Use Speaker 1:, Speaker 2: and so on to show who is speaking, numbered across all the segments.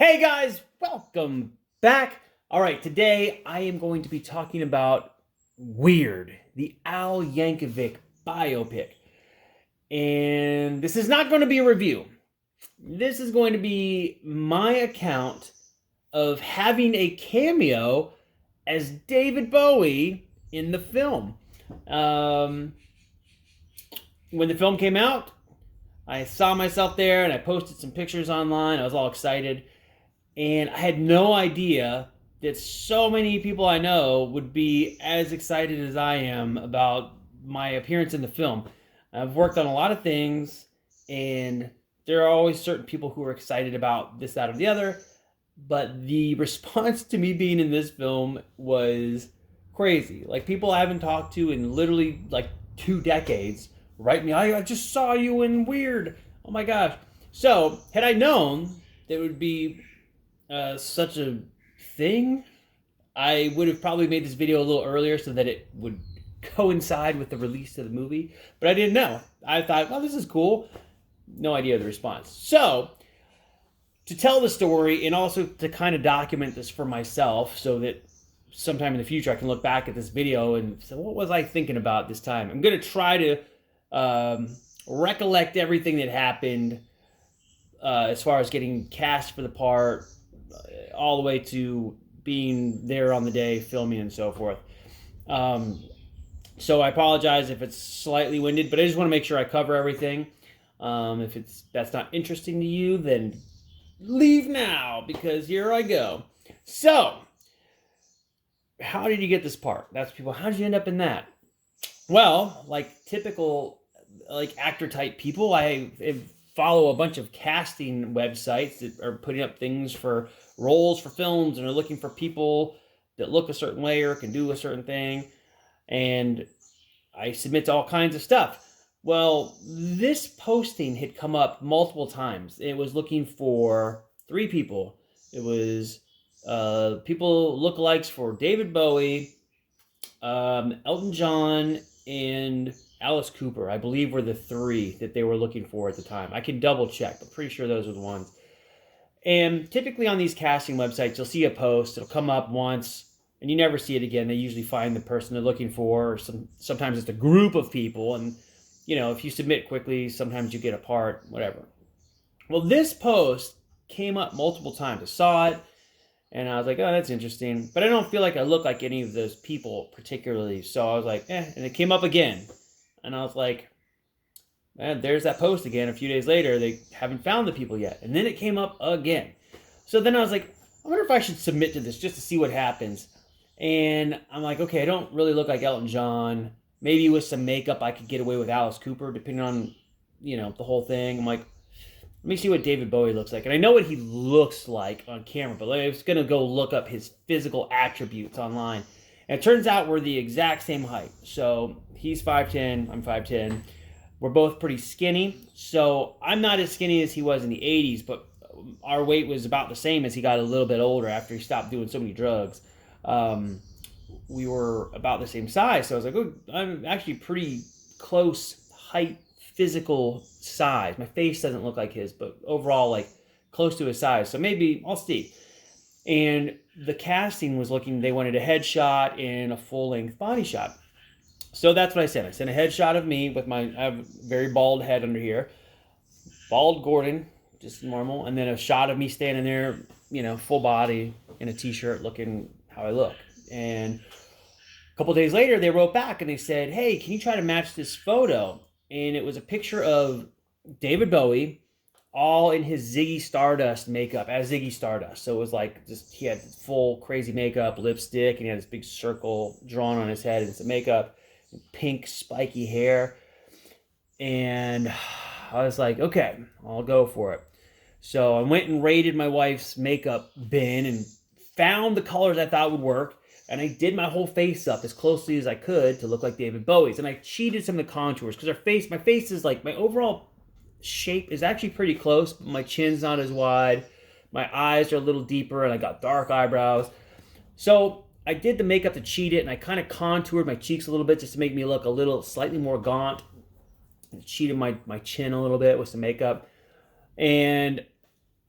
Speaker 1: Hey guys, welcome back. All right, today I am going to be talking about Weird, the Al Yankovic biopic. And this is not going to be a review. This is going to be my account of having a cameo as David Bowie in the film. When the film came out, I saw myself there and I posted some pictures online. I was all excited. And I had no idea that so many people I know would be as excited as I am about my appearance in the film. I've worked on a lot of things, and there are always certain people who are excited about this, that, or the other. But the response to me being in this film was crazy. Like, people I haven't talked to in literally like 2 decades write me, I just saw you in Weird. Oh my gosh. So, had I known that it would be such a thing, I would have probably made this video a little earlier so that it would coincide with the release of the movie. But I didn't know. I thought, well, this is cool. No idea of the response. So, to tell the story and also to kind of document this for myself so that sometime in the future I can look back at this video and say, what was I thinking about this time? I'm going to try to recollect everything that happened as far as getting cast for the part, all the way to being there on the day, filming and so forth. So I apologize if it's slightly winded, but I just want to make sure I cover everything. If that's not interesting to you, then leave now, because here I go. So, how did you get this part? That's people, how did you end up in that? Well, like typical actor type people, I follow a bunch of casting websites that are putting up things for roles for films and are looking for people that look a certain way or can do a certain thing. And I submit to all kinds of stuff. Well, this posting had come up multiple times. It was looking for 3 people. It was people lookalikes for David Bowie, Elton John, and Alice Cooper, I believe, were the 3 that they were looking for at the time. I can double check, but pretty sure those were the ones. And typically on these casting websites, you'll see a post. It'll come up once, and you never see it again. They usually find the person they're looking for, or sometimes it's a group of people. And, if you submit quickly, sometimes you get a part, whatever. Well, this post came up multiple times. I saw it, and I was like, oh, that's interesting. But I don't feel like I look like any of those people particularly. So I was like, And it came up again. And I was like, man, there's that post again. A few days later, they haven't found the people yet. And then it came up again. So then I was like, I wonder if I should submit to this just to see what happens. And I'm like, okay, I don't really look like Elton John. Maybe with some makeup, I could get away with Alice Cooper, depending on, the whole thing. I'm like, let me see what David Bowie looks like. And I know what he looks like on camera, but I was going to go look up his physical attributes online. And it turns out we're the exact same height. So he's 5'10", I'm 5'10". We're both pretty skinny. So I'm not as skinny as he was in the 80s, but our weight was about the same as he got a little bit older after he stopped doing so many drugs. We were about the same size. So I was like, oh, I'm actually pretty close height, physical size. My face doesn't look like his, but overall, like, close to his size. So maybe I'll see. And the casting was looking, they wanted a headshot and a full-length body shot. So that's what I sent. I sent a headshot of me with I have a very bald head under here. Bald Gordon, just normal. And then a shot of me standing there, full body in a t-shirt looking how I look. And a couple days later, they wrote back and they said, hey, can you try to match this photo? And it was a picture of David Bowie, all in his Ziggy Stardust makeup, as Ziggy Stardust. So it was like, he had full crazy makeup, lipstick, and he had this big circle drawn on his head and some makeup, pink spiky hair. And I was like, okay, I'll go for it. So I went and raided my wife's makeup bin and found the colors I thought would work. And I did my whole face up as closely as I could to look like David Bowie's. And I cheated some of the contours because my face is like, my overall shape is actually pretty close, but my chin's not as wide. My eyes are a little deeper, and I got dark eyebrows. So I did the makeup to cheat it, and I kind of contoured my cheeks a little bit just to make me look a little slightly more gaunt. I cheated my chin a little bit with some makeup. And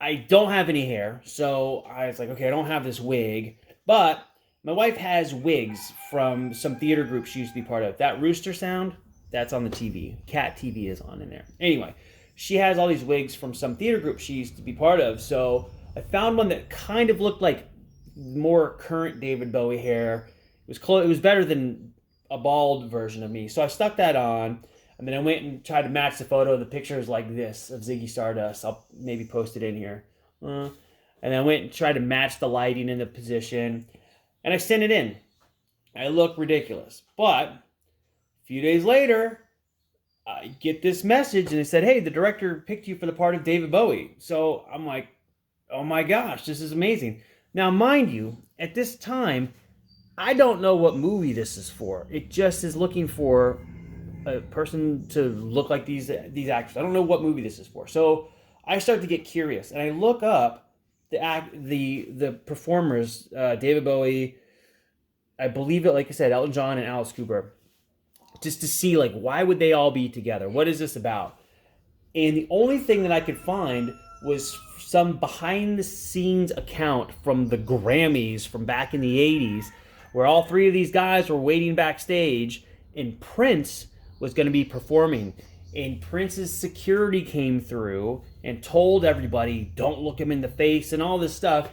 Speaker 1: I don't have any hair, so I was like, okay, I don't have this wig, but my wife has wigs from some theater group she used to be part of. That rooster sound, that's on the TV. Cat TV is on in there. Anyway, she has all these wigs from some theater group she used to be part of, so I found one that kind of looked like more current David Bowie hair. It was close. It was better than a bald version of me, so I stuck that on. And then I went and tried to match the photo. The picture is like this of Ziggy Stardust. I'll maybe post it in here. And then I went and tried to match the lighting and the position. And I sent it in. I look ridiculous. But a few days later, I get this message and it said, hey, the director picked you for the part of David Bowie. So I'm like, oh my gosh, this is amazing. Now, mind you, at this time, I don't know what movie this is for. It just is looking for a person to look like these actors. I don't know what movie this is for. So I start to get curious and I look up the performers, David Bowie, I believe it, like I said, Elton John and Alice Cooper, just to see like why would they all be together? What is this about? And the only thing that I could find was some behind the scenes account from the Grammys from back in the 80s where all three of these guys were waiting backstage and Prince was going to be performing, and Prince's security came through and told everybody, don't look him in the face and all this stuff.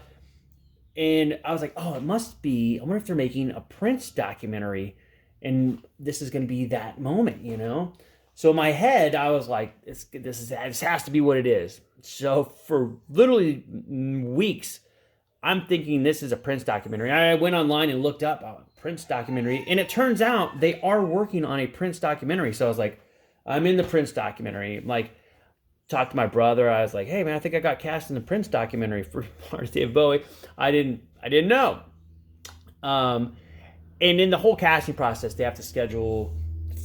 Speaker 1: And I was like, oh, it must be, I wonder if they're making a Prince documentary and this is going to be that moment, you know? So in my head, I was like, this has to be what it is. So for literally weeks, I'm thinking this is a Prince documentary. I went online and looked up a Prince documentary, and it turns out they are working on a Prince documentary. So I was like, I'm in the Prince documentary. Like, talked to my brother. I was like, hey man, I think I got cast in the Prince documentary for part of David Bowie. I didn't know. And in the whole casting process, they have to schedule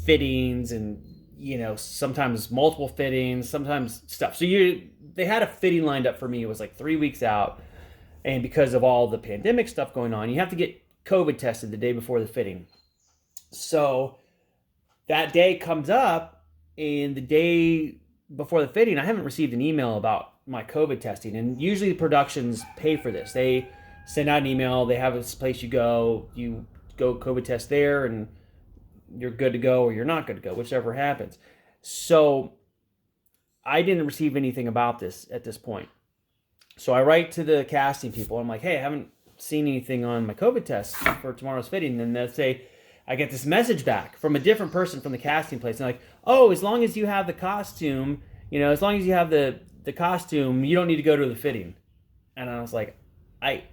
Speaker 1: fittings and, you know, sometimes multiple fittings, sometimes stuff. So they had a fitting lined up for me. It was like 3 weeks out. And because of all the pandemic stuff going on, you have to get COVID tested the day before the fitting. So that day comes up, and the day before the fitting, I haven't received an email about my COVID testing. And usually the productions pay for this. They send out an email. They have this place you go COVID test there, and you're good to go or you're not good to go, whichever happens. So I didn't receive anything about this at this point. So I write to the casting people. I'm like, hey, I haven't seen anything on my COVID test for tomorrow's fitting. And they'll say, I get this message back from a different person from the casting place. And like, oh, as long as you have the costume, you know, as long as you have the costume, you don't need to go to the fitting. And I was like, I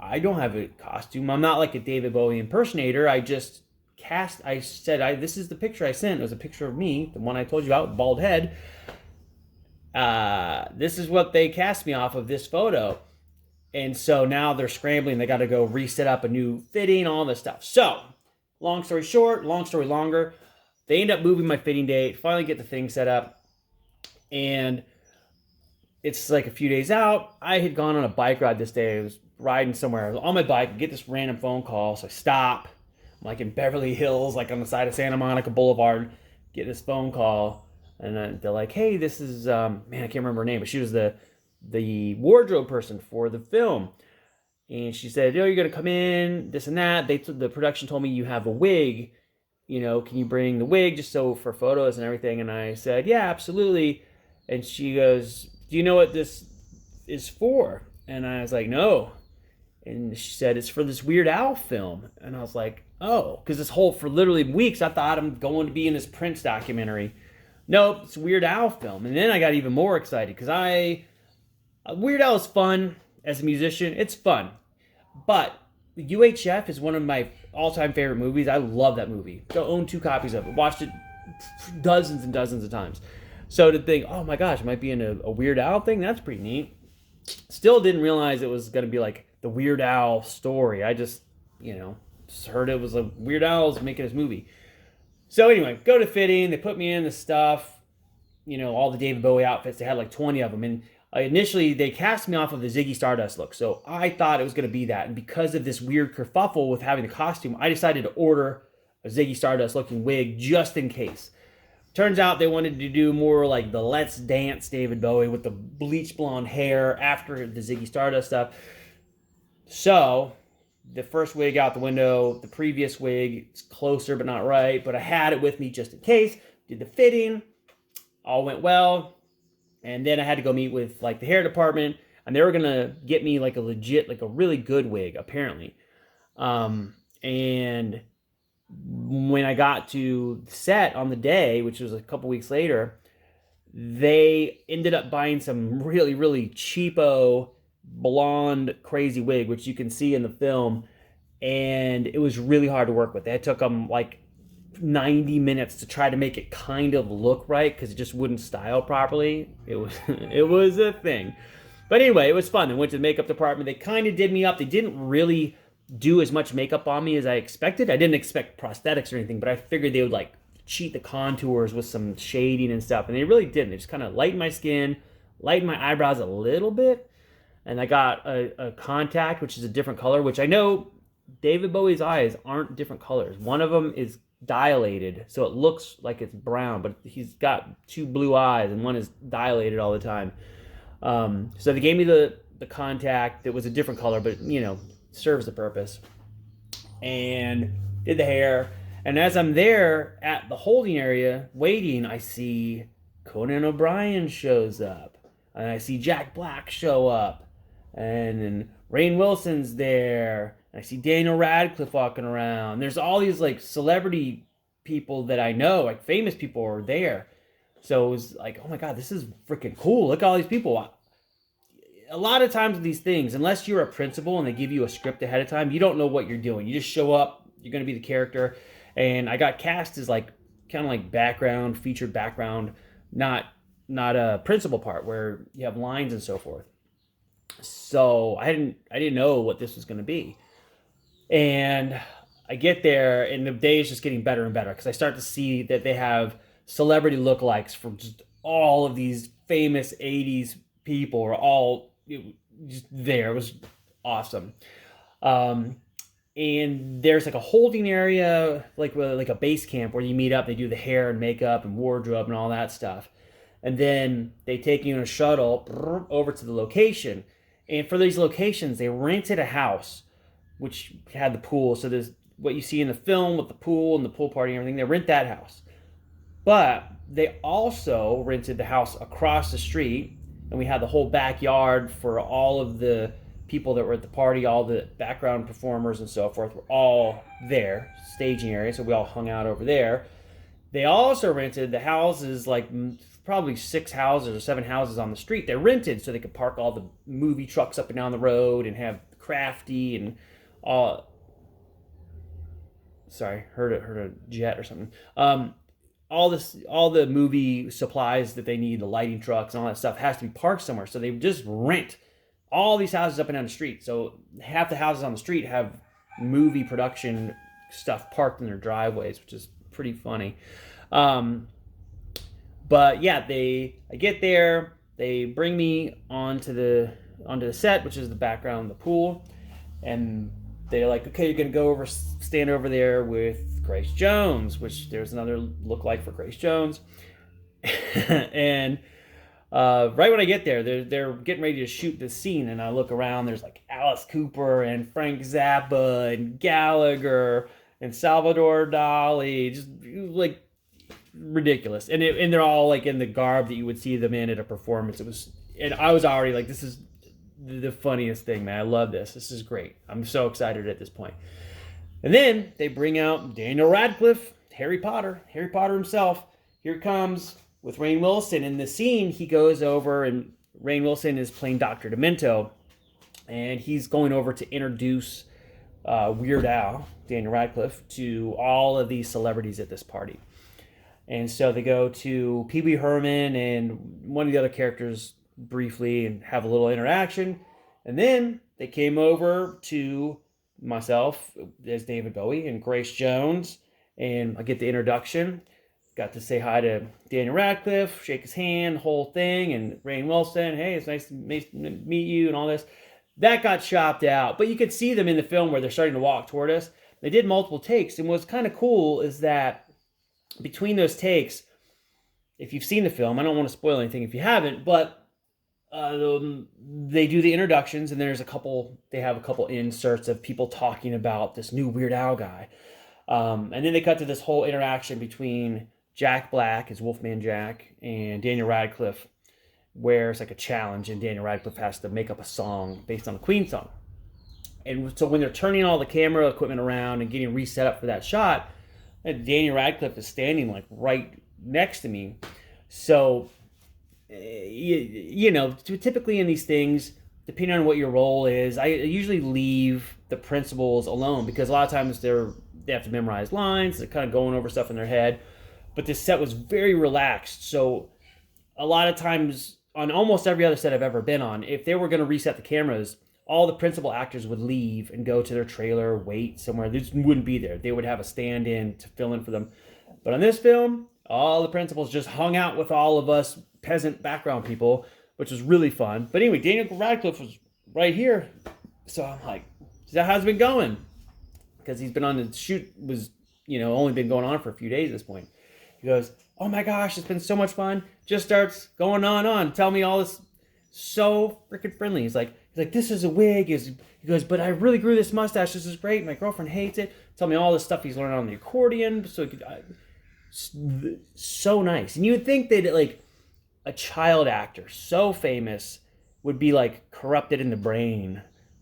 Speaker 1: don't have a costume. I'm not like a David Bowie impersonator. I just I said, this is the picture I sent. It was a picture of me, the one I told you about, bald head. This is what they cast me off of, this photo. And so now they're scrambling. They got to go reset up a new fitting, all this stuff. So long story short, long story longer, they end up moving my fitting date, finally get the thing set up. And it's like a few days out. I had gone on a bike ride this day. I was riding somewhere. I was on my bike. I get this random phone call. So I stop. I'm like in Beverly Hills, like on the side of Santa Monica Boulevard, get this phone call. And then they're like, hey, this is, man, I can't remember her name, but she was the wardrobe person for the film. And she said, oh, you're going to come in, this and that. The production told me you have a wig. You know, can you bring the wig just so for photos and everything? And I said, yeah, absolutely. And she goes, do you know what this is for? And I was like, no. And she said, it's for this Weird Al film. And I was like, oh, because for literally weeks, I thought I'm going to be in this Prince documentary. Nope, it's a Weird Al film. And then I got even more excited because Weird Al is fun as a musician. It's fun. But UHF is one of my all-time favorite movies. I love that movie. I own 2 copies of it. Watched it dozens and dozens of times. So to think, oh my gosh, I might be in a Weird Al thing, that's pretty neat. Still didn't realize it was going to be like the Weird Al story. I just heard it was a Weird Al's making his movie. So anyway, go to fitting. They put me in the stuff, all the David Bowie outfits. They had like 20 of them. And initially, they cast me off of the Ziggy Stardust look. So I thought it was going to be that. And because of this weird kerfuffle with having the costume, I decided to order a Ziggy Stardust looking wig just in case. Turns out they wanted to do more like the Let's Dance David Bowie with the bleach blonde hair after the Ziggy Stardust stuff. So the first wig out the window, the previous wig, it's closer but not right, but I had it with me just in case. Did the fitting, all went well, and then I had to go meet with like the hair department, and they were gonna get me like a legit, like a really good wig apparently. And when I got to set on the day, which was a couple weeks later, they ended up buying some really, really cheapo blonde crazy wig, which you can see in the film, and it was really hard to work with. It took them like 90 minutes to try to make it kind of look right because it just wouldn't style properly. It was it was a thing. But anyway, it was fun. I went to the makeup department. They kind of did me up. They didn't really do as much makeup on me as I expected. I didn't expect prosthetics or anything, but I figured they would like cheat the contours with some shading and stuff, and they really didn't. They just kind of lightened my skin, lightened my eyebrows a little bit, and I got a contact, which is a different color, which I know David Bowie's eyes aren't different colors. One of them is dilated, so it looks like it's brown, but he's got two blue eyes, and one is dilated all the time. So they gave me the contact that was a different color, but you know, serves the purpose. And did the hair. And as I'm there at the holding area waiting, I see Conan O'Brien shows up. And I see Jack Black show up. And then Rainn Wilson's there. And I see Daniel Radcliffe walking around. There's all these like celebrity people that I know, like famous people are there. So it was like, oh my God, this is freaking cool. Look at all these people. A lot of times with these things, unless you're a principal and they give you a script ahead of time, you don't know what you're doing. You just show up, you're going to be the character. And I got cast as like kind of like background, featured background, not a principal part where you have lines and so forth. So I didn't know what this was going to be. And I get there and the day is just getting better and better because I start to see that they have celebrity lookalikes from just all of these famous 80s people are all just there. It was awesome. And there's like a holding area, like a base camp where you meet up. They do the hair and makeup and wardrobe and all that stuff. And then they take you in a shuttle over to the location. And for these locations, they rented a house, which had the pool. So there's what you see in the film with the pool and the pool party and everything. They rent that house. But they also rented the house across the street. And we had the whole backyard for all of the people that were at the party, all the background performers and so forth were all there, staging area, so we all hung out over there. They also rented the houses, like probably 6 houses or 7 houses on the street. They rented so they could park all the movie trucks up and down the road and have Crafty and all. Sorry, heard a jet or something. All the movie supplies that they need, the lighting trucks and all that stuff has to be parked somewhere. So they just rent all these houses up and down the street. So half the houses on the street have movie production stuff parked in their driveways, which is pretty funny. But yeah, I get there, they bring me onto the set, which is the background of the pool, and they're like, okay, you're gonna stand over there with Grace Jones, which there's another lookalike for Grace Jones. And right when I get there, they're getting ready to shoot this scene, and I look around. There's like Alice Cooper and Frank Zappa and Gallagher and Salvador Dali, just like ridiculous. And they're all like in the garb that you would see them in at a performance. And I was already like, this is the funniest thing, man. I love this. This is great. I'm so excited at this point. And then they bring out Daniel Radcliffe, Harry Potter himself. Here comes with Rainn Wilson. In the scene, he goes over, and Rainn Wilson is playing Dr. Demento, and he's going over to introduce Weird Al, Daniel Radcliffe, to all of these celebrities at this party. And so they go to Pee Wee Herman and one of the other characters briefly and have a little interaction. And then they came over to myself as David Bowie and Grace Jones, and I get the introduction. Got to say hi to Daniel Radcliffe, shake his hand, whole thing, and Rainn Wilson, hey, it's nice to meet you, and all this. That got chopped out, but you could see them in the film where they're starting to walk toward us. They did multiple takes, and what's kind of cool is that between those takes, if you've seen the film, I don't want to spoil anything if you haven't, but they do the introductions, and they have a couple inserts of people talking about this new Weird Al guy. And then they cut to this whole interaction between Jack Black, as Wolfman Jack, and Daniel Radcliffe, where it's like a challenge, and Daniel Radcliffe has to make up a song based on a Queen song. And so when they're turning all the camera equipment around and getting reset up for that shot, Daniel Radcliffe is standing like right next to me. So, you know, typically in these things, depending on what your role is, I usually leave the principals alone, because a lot of times they have to memorize lines, they're kind of going over stuff in their head. But this set was very relaxed, so a lot of times on almost every other set I've ever been on, if they were going to reset the cameras, all the principal actors would leave and go to their trailer, wait somewhere. They just wouldn't be there. They would have a stand-in to fill in for them. But on this film, all the principals just hung out with all of us peasant background people, which was really fun. But anyway, Daniel Radcliffe was right here. So I'm like, how's it been going? Because he's been on the shoot, was, you know, only been going on for a few days at this point. He goes, oh my gosh, it's been so much fun. Just starts going on. Tell me all this, so freaking friendly. He's like, this is a wig. He goes, but I really grew this mustache. This is great. My girlfriend hates it. Tell me all the stuff he's learned on the accordion. So nice. And you would think that like a child actor so famous would be like corrupted in the brain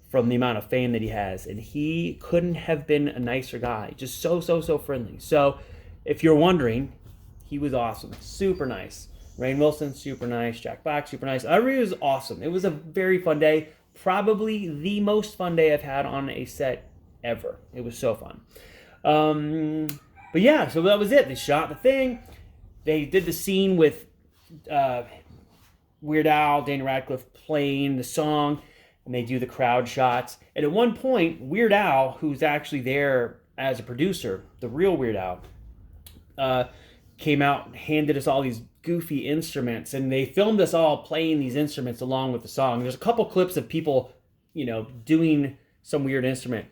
Speaker 1: from the amount of fame that he has. And he couldn't have been a nicer guy. Just so friendly. So if you're wondering, he was awesome. Super nice. Rainn Wilson, super nice. Jack Black, super nice. Everybody was awesome. It was a very fun day. Probably the most fun day I've had on a set ever. It was so fun. But yeah, so that was it. They shot the thing. They did the scene with Weird Al, Daniel Radcliffe playing the song, and they do the crowd shots. And at one point, Weird Al, who's actually there as a producer, the real Weird Al, came out and handed us all these goofy instruments, and they filmed us all playing these instruments along with the song. There's a couple clips of people, you know, doing some weird instrument,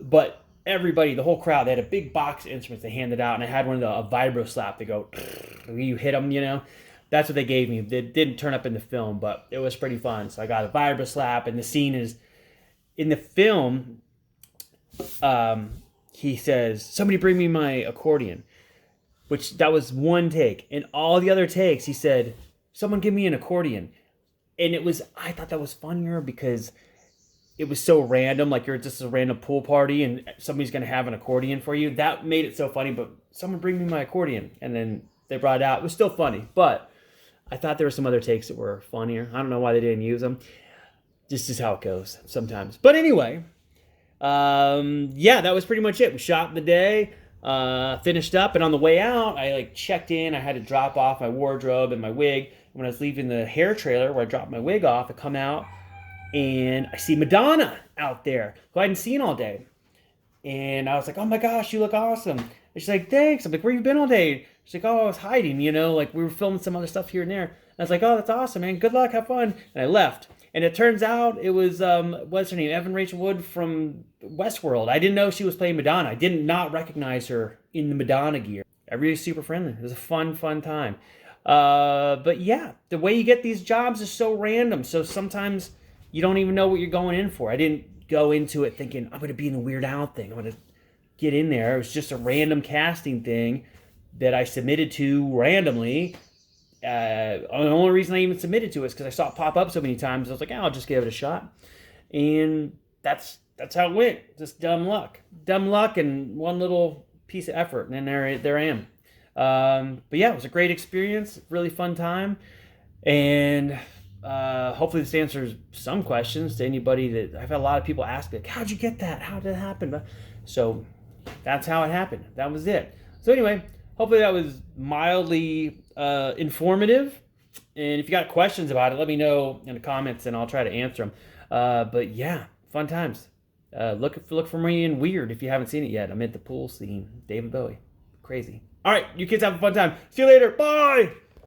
Speaker 1: but everybody, the whole crowd, they had a big box of instruments they handed out, and I had one of a vibro slap. They go, you hit them, you know. That's what they gave me. It didn't turn up in the film, but it was pretty fun. So I got a vibro slap, and the scene is in the film. He says, "Somebody bring me my accordion." Which, that was one take. And all the other takes, he said, "Someone give me an accordion." And I thought that was funnier because it was so random. Like, you're just a random pool party and somebody's going to have an accordion for you. That made it so funny. But someone bring me my accordion. And then they brought it out. It was still funny. But I thought there were some other takes that were funnier. I don't know why they didn't use them. This is how it goes sometimes. But anyway, yeah, that was pretty much it. We shot the day. Finished up, and on the way out, I like checked in. I had to drop off my wardrobe and my wig. When I was leaving the hair trailer where I dropped my wig off, I come out and I see Madonna out there, who I hadn't seen all day. And I was like, "Oh my gosh, you look awesome." And she's like, "Thanks." I'm like, "Where you been all day?" She's like, "Oh, I was hiding, you know, like we were filming some other stuff here and there." And I was like, "Oh, that's awesome, man. Good luck, have fun." And I left. And it turns out it was, what's her name? Evan Rachel Wood from Westworld. I didn't know she was playing Madonna. I did not recognize her in the Madonna gear. Everybody's super friendly. It was a fun time. But yeah, the way you get these jobs is so random. So sometimes you don't even know what you're going in for. I didn't go into it thinking, I'm going to be in the Weird Al thing. I'm going to get in there. It was just a random casting thing that I submitted to randomly. The only reason I even submitted to it is because I saw it pop up so many times. I was like, I'll just give it a shot. And that's how it went. Just dumb luck and one little piece of effort. And then there I am. But yeah, it was a great experience. Really fun time. And hopefully this answers some questions to anybody that I've had a lot of people ask me, like, how'd you get that? How did it happen? So that's how it happened. That was it. So anyway, hopefully that was mildly informative. And if you got questions about it, let me know in the comments and I'll try to answer them. But yeah, fun times. Look for me in Weird if you haven't seen it yet. I'm at the pool scene. David Bowie. Crazy. All right, you kids have a fun time. See you later. Bye.